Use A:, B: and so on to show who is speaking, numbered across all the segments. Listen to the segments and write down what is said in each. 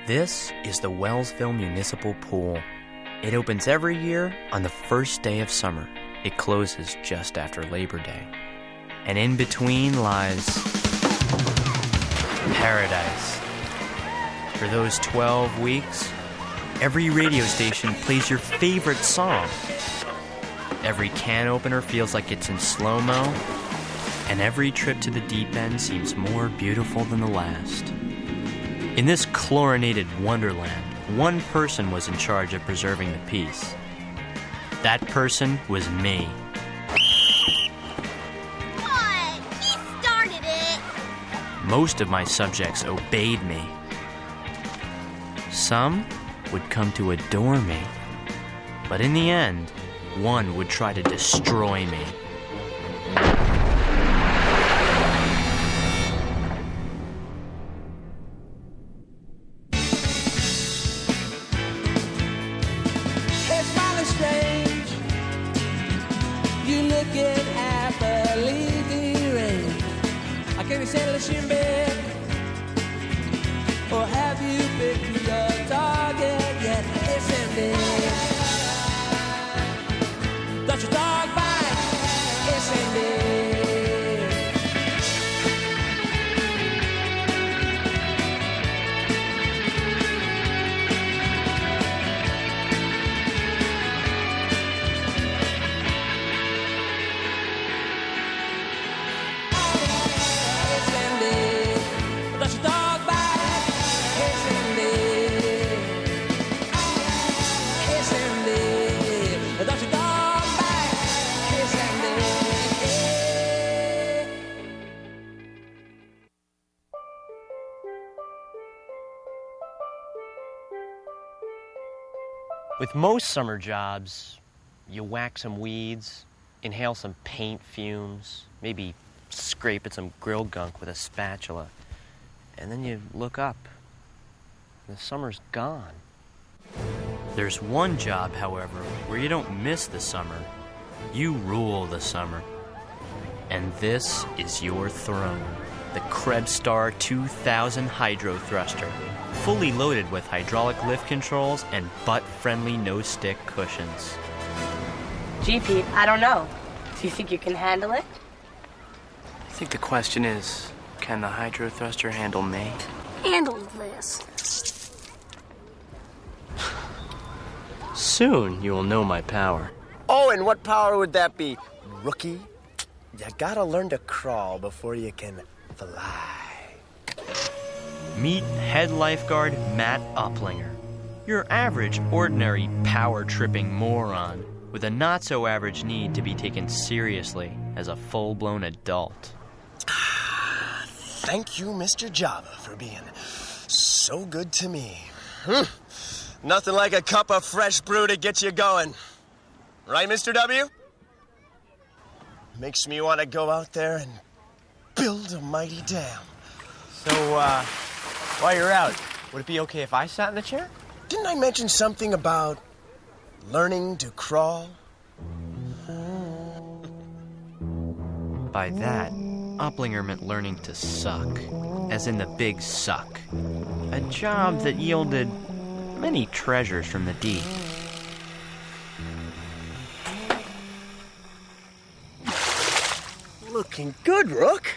A: This is the Wellsville Municipal Pool. It opens every year on the first day of summer. It closes just after Labor Day. And in between lies paradise. For those 12 weeks, every radio station plays your favorite song. Every can opener feels like it's in slow-mo, and every trip to the deep end seems more beautiful than the last. In this chlorinated wonderland, one person was in charge of preserving the peace. That person was me.
B: What? He started it!
A: Most of my subjects obeyed me. Some would come to adore me. But in the end, one would try to destroy me.
C: Or have you picked your target yet? Isn't it? Does your dog bite? Isn't it? Does your dog bite? Isn't it? Isn't it? Does your dog bite? Isn't it?
A: With most summer jobs, you whack some weeds, inhale some paint fumes, maybe scrape at some grill gunk with a spatula, and then you look up. The summer's gone. There's one job, however, where you don't miss the summer. You rule the summer. And this is your throne, the Krebstar 2000 Hydro Thruster, fully loaded with hydraulic lift controls and butt-friendly no-stick cushions.
D: Gee, Pete, I don't know. Do you think you can handle it?
A: I think the question is, can the Hydro Thruster handle me?
D: Handle this.
A: Soon you will know my power.
E: Oh, and what power would that be, rookie? You gotta learn to crawl before you can fly.
A: Meet head lifeguard Matt Uplinger. Your average, ordinary, power-tripping moron with a not-so-average need to be taken seriously as a full-blown adult.
E: Thank you, Mr. Java, for being so good to me. Nothing like a cup of fresh brew to get you going. Right, Mr. W? Makes me want to go out there and build a mighty dam.
F: So, while you're out, would it be okay if I sat in the chair?
E: Didn't I mention something about learning to crawl?
A: By that, Uplinger meant learning to suck, as in the big suck. A job that yielded many treasures from the deep.
E: Looking good, Rook.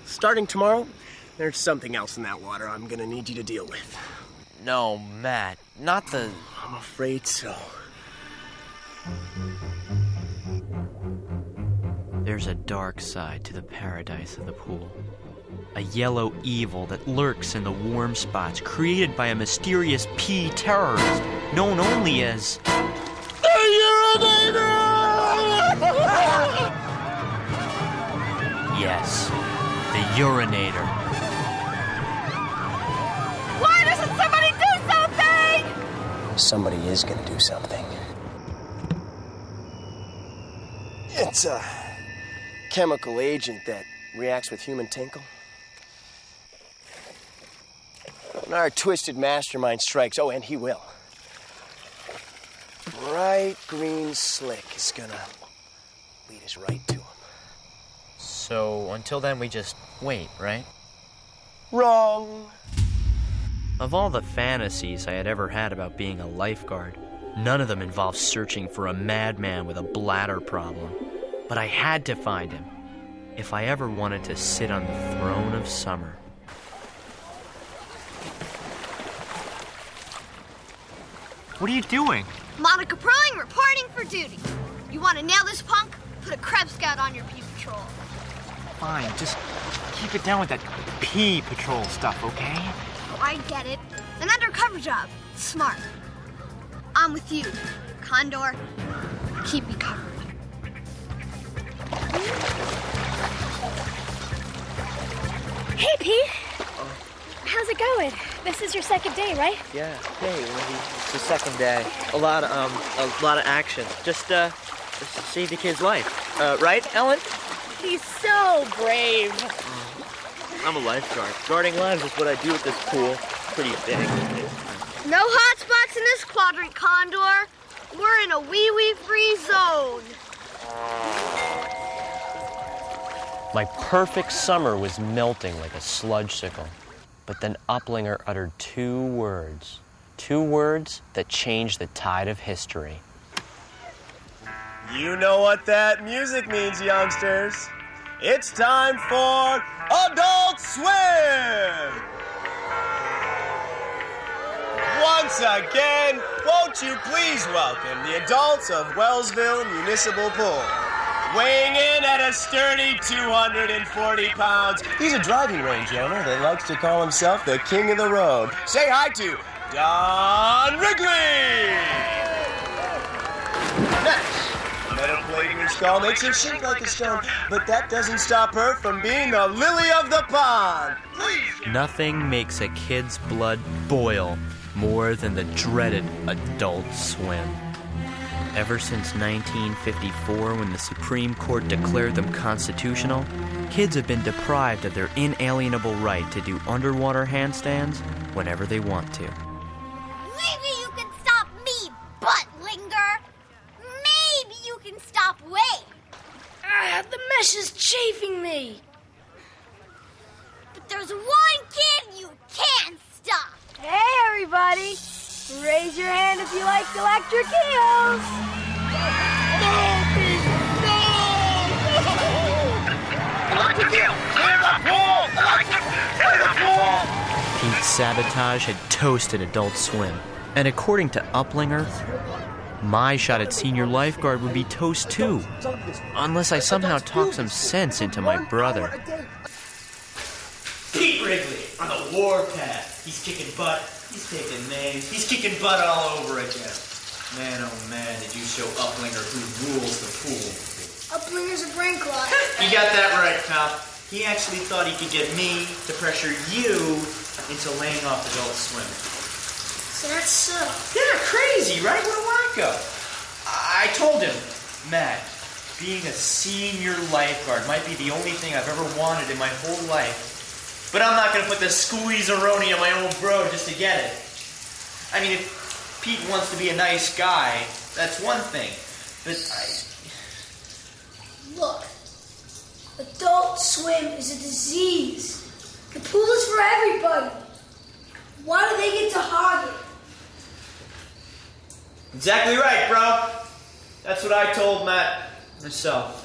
E: Starting tomorrow, there's something else in that water I'm gonna need you to deal with.
F: No, Matt, not the...
E: I'm afraid so.
A: There's a dark side to the paradise of the pool. A yellow evil that lurks in the warm spots created by a mysterious pea terrorist known only as...
E: The Urinator!
A: Yes, the Urinator.
B: Why doesn't somebody do something?
E: Somebody is gonna do something. It's a chemical agent that reacts with human tinkle. When our twisted mastermind strikes, oh, and he will, bright green slick is gonna lead us right to him.
F: So, until then, we just wait, right?
E: Wrong.
F: Of all the fantasies I had ever had about being a lifeguard, none of them involved searching for a madman with a bladder problem. But I had to find him if I ever wanted to sit on the throne of summer.
G: What are you doing?
B: Monica Perling reporting for duty. You want to nail this punk? Put a Krebs Scout on your pee patrol.
G: Fine, just keep it down with that pee patrol stuff, okay?
B: Oh, I get it. An undercover job. Smart. I'm with you. Condor, keep me covered.
H: Hey, Pete. How's it going? This is your second day, right?
A: Yeah, hey, it's the second day. A lot of action. Just save the kid's life. Right, Ellen?
H: He's so brave.
A: I'm a lifeguard. Guarding lives is what I do at this pool. Pretty big.
B: No hot spots in this quadrant, Condor. We're in a wee-wee free zone.
A: My perfect summer was melting like a sludge-sickle. But then Uplinger uttered two words that changed the tide of history.
E: You know what that music means, youngsters. It's time for Adult Swim! Once again, won't you please welcome the adults of Wellsville Municipal Pool. Weighing in at a sturdy 240 pounds, he's a driving range owner that likes to call himself the king of the road. Say hi to Don Wrigley! Next, metal plate in her skull makes her shake like a stone, but that doesn't stop her from being the lily of the pond. Please!
F: Nothing makes a kid's blood boil more than the dreaded Adult Swim. Ever since 1954, when the Supreme Court declared them constitutional, kids have been deprived of their inalienable right to do underwater handstands whenever they want to.
B: Maybe you can stop me, buttlinger. Maybe you can stop Wade.
H: The mesh is chafing me.
B: But there's one kid you can't stop.
H: Hey, everybody. Raise your hand if you like electric eels.
E: Electric eel! Clear the pool! Clear the pool!
F: Pete's sabotage had toasted Adult Swim. And according to Uplinger, my shot at senior lifeguard would be toast too. Unless I somehow talk some sense into my brother.
I: Pete Wrigley on the warpath. He's kicking butt. He's taking names. He's kicking butt all over again. Man, oh man, did you show Uplinger who rules the pool.
H: Uplinger's a brain clot.
I: You got that right, pal. He actually thought he could get me to pressure you into laying off Adult Swim.
H: So that's so.
I: Yeah, crazy, right? What a wacko. I told him, Matt, being a senior lifeguard might be the only thing I've ever wanted in my whole life. But I'm not going to put the squeeze-a-roni on my old bro just to get it. I mean, if Pete wants to be a nice guy, that's one thing. But
H: Look, Adult Swim is a disease. The pool is for everybody. Why do they get to hog it?
I: Exactly right, bro. That's what I told Matt myself.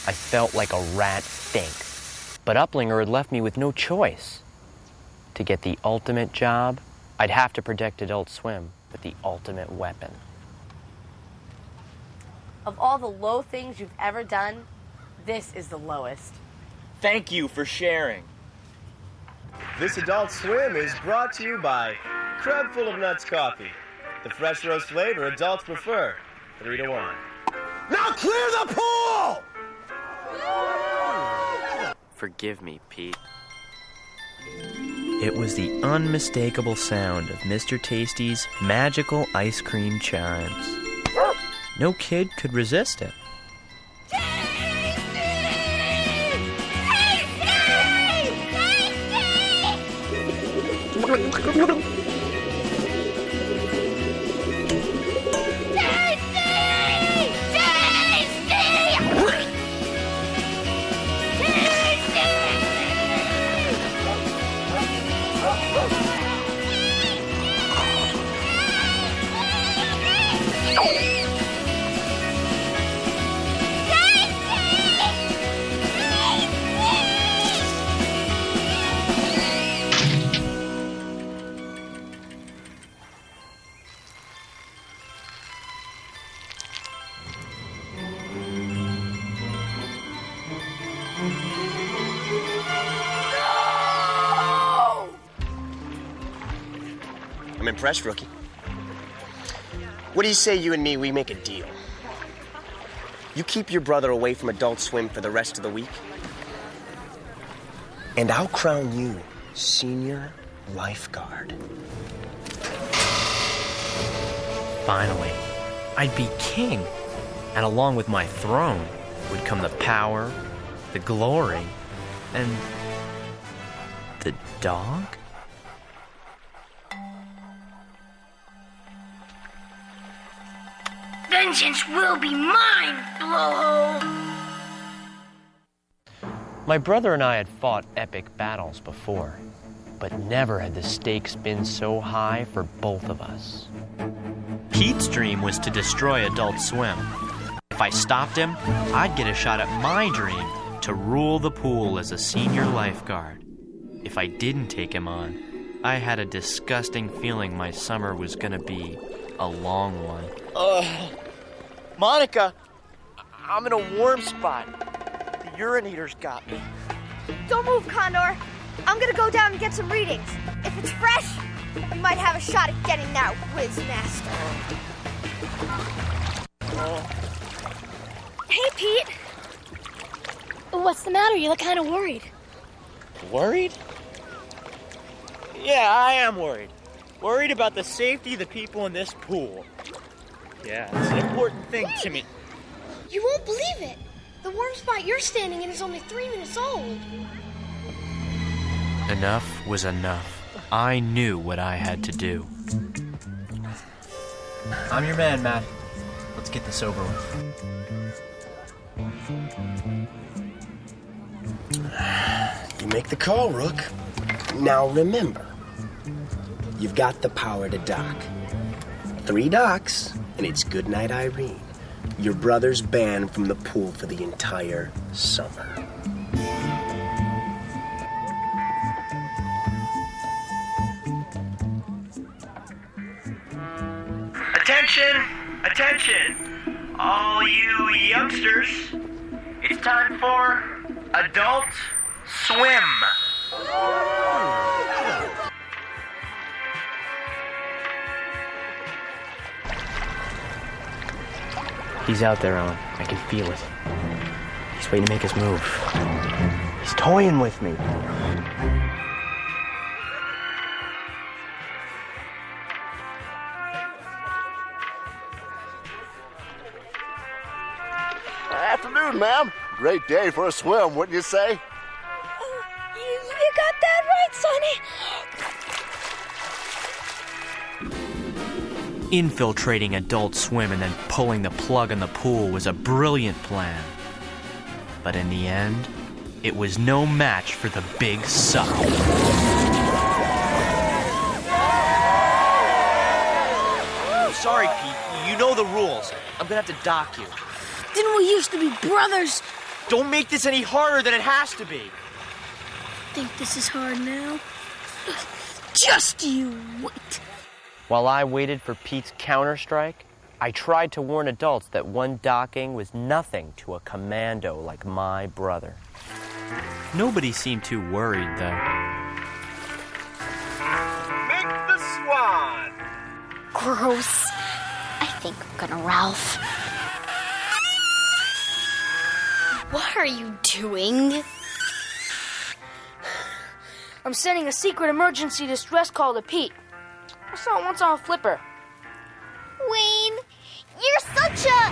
A: I felt like a rat stink. But Uplinger had left me with no choice. To get the ultimate job, I'd have to protect Adult Swim with the ultimate weapon.
D: Of all the low things you've ever done, this is the lowest.
F: Thank you for sharing.
E: This Adult Swim is brought to you by Crab Full of Nuts Coffee. The fresh roast flavor adults prefer. 3-1. Now clear the pool!
F: Forgive me, Pete. It was the unmistakable sound of Mr. Tasty's magical ice cream chimes. No kid could resist it.
E: impressed, rookie. What do you say you and me, we make a deal? You keep your brother away from Adult Swim for the rest of the week, and I'll crown you senior lifeguard.
F: Finally, I'd be king. And along with my throne would come the power, the glory, and the dog?
H: Vengeance will be mine, blowhole!
A: My brother and I had fought epic battles before, but never had the stakes been so high for both of us.
F: Pete's dream was to destroy Adult Swim. If I stopped him, I'd get a shot at my dream to rule the pool as a senior lifeguard. If I didn't take him on, I had a disgusting feeling my summer was gonna be a long one.
I: Monica, I'm in a warm spot. The urinator's got me.
B: Don't move, Condor. I'm gonna go down and get some readings. If it's fresh, we might have a shot at getting that whiz master. Hey, Pete.
H: What's the matter? You look kind of worried.
I: Worried? Yeah, I am worried. Worried about the safety of the people in this pool. Yeah, it's an important thing to me.
B: You won't believe it. The warm spot you're standing in is only 3 minutes old.
F: Enough was enough. I knew what I had to do.
I: I'm your man, Matt. Let's get this over with.
E: You make the call, Rook. Now remember, you've got the power to dock. 3 docks, and it's goodnight, Irene. Your brother's banned from the pool for the entire summer.
I: Attention! Attention! All you youngsters, it's time for Adult Swim.
A: He's out there, Owen. I can feel it. He's waiting to make his move. He's toying with me.
J: Afternoon, ma'am. Great day for a swim, wouldn't you say?
H: You got that right, Sonny.
F: Infiltrating Adult Swim and then pulling the plug on the pool was a brilliant plan. But in the end, it was no match for the big suck.
I: Sorry, Pete. You know the rules. I'm gonna have to dock you.
H: Didn't we used to be brothers?
I: Don't make this any harder than it has to be.
H: Think this is hard now? Just you wait.
A: While I waited for Pete's counterstrike, I tried to warn adults that one docking was nothing to a commando like my brother.
F: Nobody seemed too worried, though.
J: Make the swan!
B: Gross. I think I'm gonna Ralph. What are you doing?
H: I'm sending a secret emergency distress call to Pete. I saw it once on a flipper.
B: Wayne, you're such a...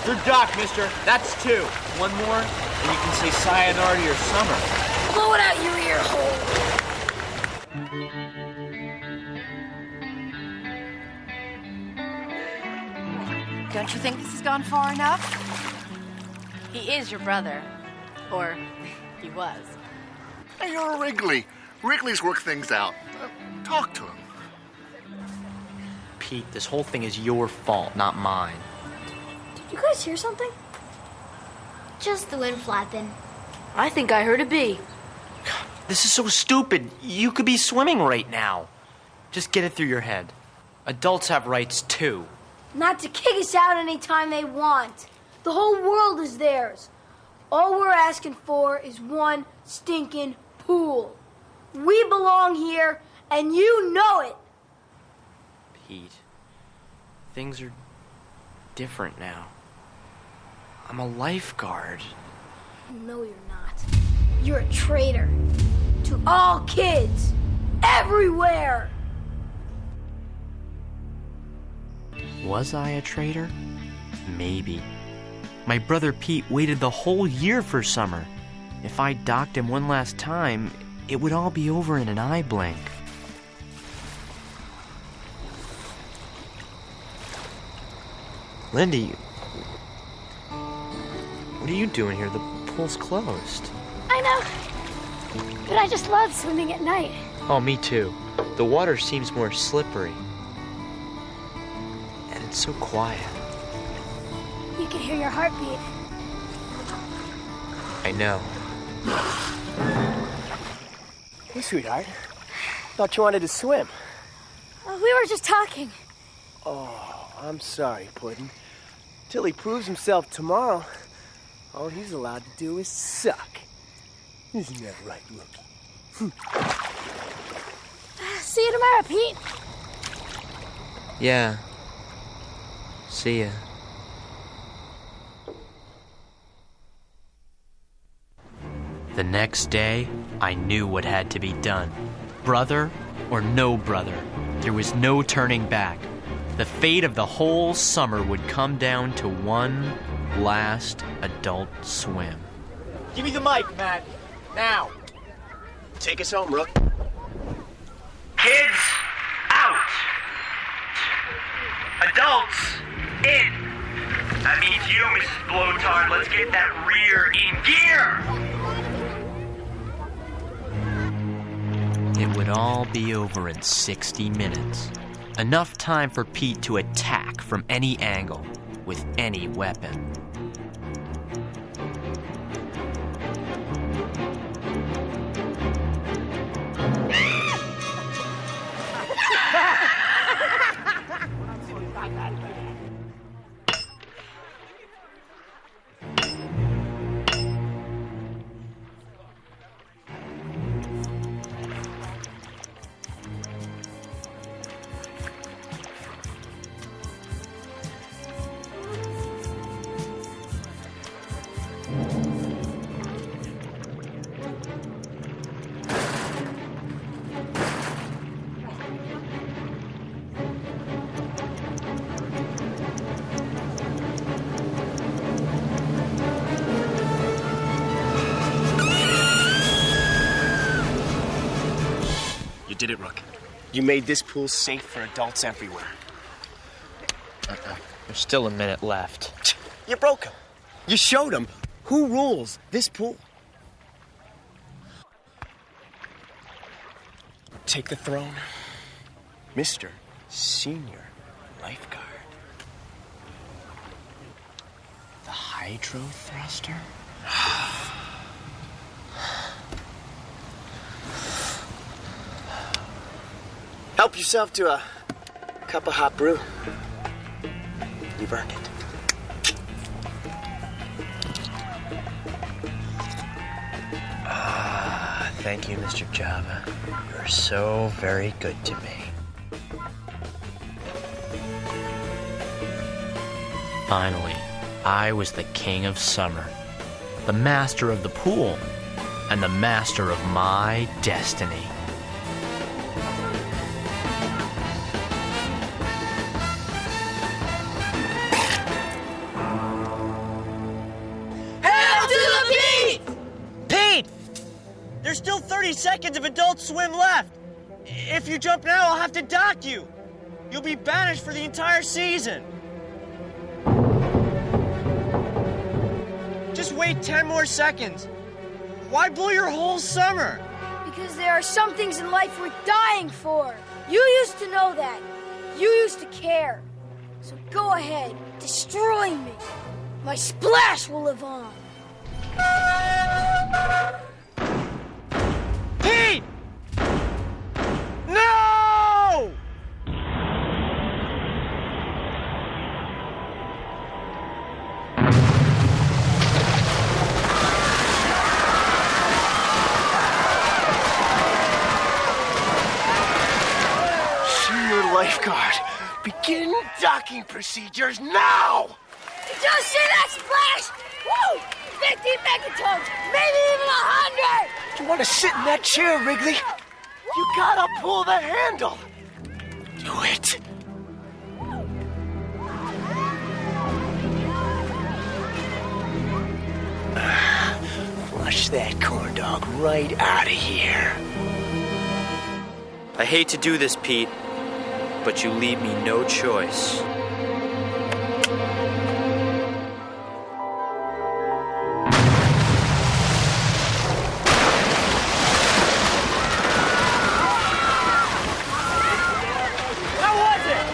I: You're docked, mister. That's 2. One more, and you can say sayonara to your summer.
H: Blow it out your ear hole.
K: Don't you think this has gone far enough?
D: He is your brother. Or he was.
J: Hey, you're Wrigley. Wrigley's work things out. Talk to him.
F: Pete, this whole thing is your fault, not mine.
H: You guys hear something?
B: Just the wind flapping.
H: I think I heard a bee.
F: This is so stupid. You could be swimming right now. Just get it through your head. Adults have rights too.
H: Not to kick us out anytime they want. The whole world is theirs. All we're asking for is one stinking pool. We belong here, and you know it.
F: Pete, things are different now. I'm a lifeguard.
H: No, you're not. You're a traitor. To all kids. Everywhere.
F: Was I a traitor? Maybe. My brother Pete waited the whole year for summer. If I docked him one last time, it would all be over in an eye blink. Lindy, what are you doing here? The pool's closed.
L: I know, but I just love swimming at night.
F: Oh, me too. The water seems more slippery. And it's so quiet.
L: You can hear your heartbeat.
F: I know.
E: Hey, sweetheart. Thought you wanted to swim.
L: We were just talking.
E: Oh, I'm sorry, Puddin'. Till he proves himself tomorrow, all he's allowed to do is suck. Isn't that right, rookie?
L: See you tomorrow, Pete.
F: Yeah. See ya. The next day, I knew what had to be done. Brother or no brother, there was no turning back. The fate of the whole summer would come down to one last adult swim.
I: Give me the mic, Matt. Now.
E: Take us home, Rook.
I: Kids, out. Adults, in. That means you, Mrs. Blowtard. Let's get that rear in gear.
F: It would all be over in 60 minutes. Enough time for Pete to attack from any angle, with any weapon.
E: You did it, Rook. You made this pool safe for adults everywhere.
F: There's still a minute left.
E: You broke him. You showed him who rules this pool. Take the throne, Mr. Senior Lifeguard. The hydro thruster? Help yourself to a cup of hot brew. You've earned it.
A: Thank you, Mr. Java. You're so very good to me.
F: Finally, I was the king of summer, the master of the pool, and the master of my destiny.
I: There's still 30 seconds of adult swim left. If you jump now, I'll have to dock you. You'll be banished for the entire season. Just wait 10 more seconds. Why blow your whole summer?
H: Because there are some things in life worth dying for. You used to know that. You used to care. So go ahead, destroy me. My splash will live on.
G: Pete! No!
E: Senior lifeguard, begin docking procedures now!
H: Did you see that splash? Woo! 50 megatons, maybe even 100!
E: You want to sit in that chair, Wrigley? You gotta pull the handle. Do it. Flush that corn dog right out of here.
F: I hate to do this, Pete, but you leave me no choice.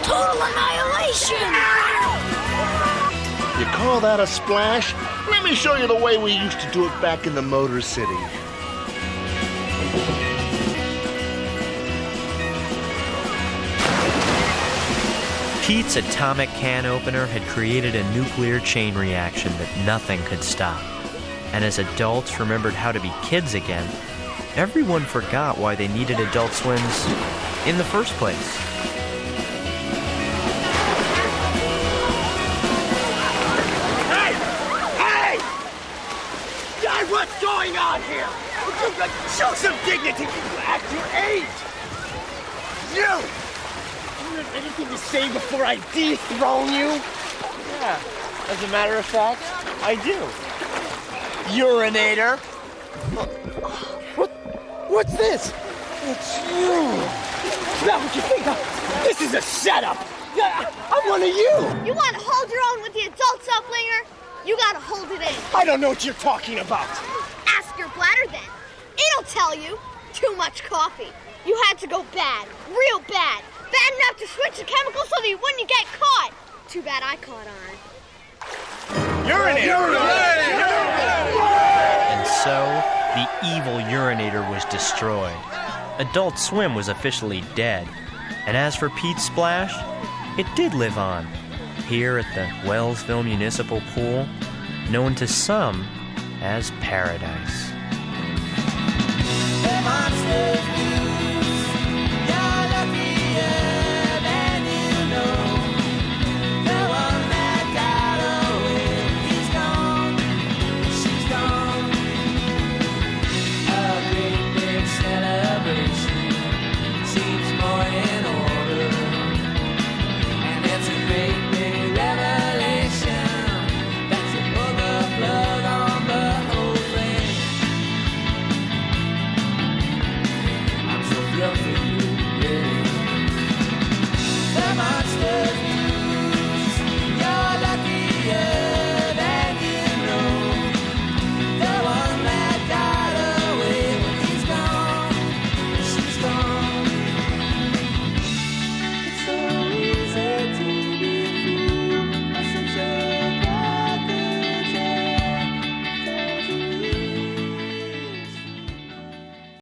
H: Total annihilation!
J: You call that a splash? Let me show you the way we used to do it back in the Motor City.
F: Pete's atomic can opener had created a nuclear chain reaction that nothing could stop. And as adults remembered how to be kids again, everyone forgot why they needed Adult Swims in the first place.
E: Hey! Guy, what's going on here? Show some dignity. You act your age. You! Do you have anything to say before I dethrone you?
I: Yeah, as a matter of fact, I do.
E: Urinator. What's this? It's you. Is that what you think? This is a setup. I'm one of you.
B: You want to hold your own with the adult sublinger? You gotta hold it in.
E: I don't know what you're talking about.
B: Ask your bladder then. It'll tell you. Too much coffee. You had to go bad. Real bad. Bad enough to switch the chemicals so that you wouldn't get caught. Too bad I caught on.
F: And so, the evil urinator was destroyed. Adult Swim was officially dead. And as for Pete's Splash, it did live on, here at the Wellsville Municipal Pool, known to some as Paradise.
C: Monsters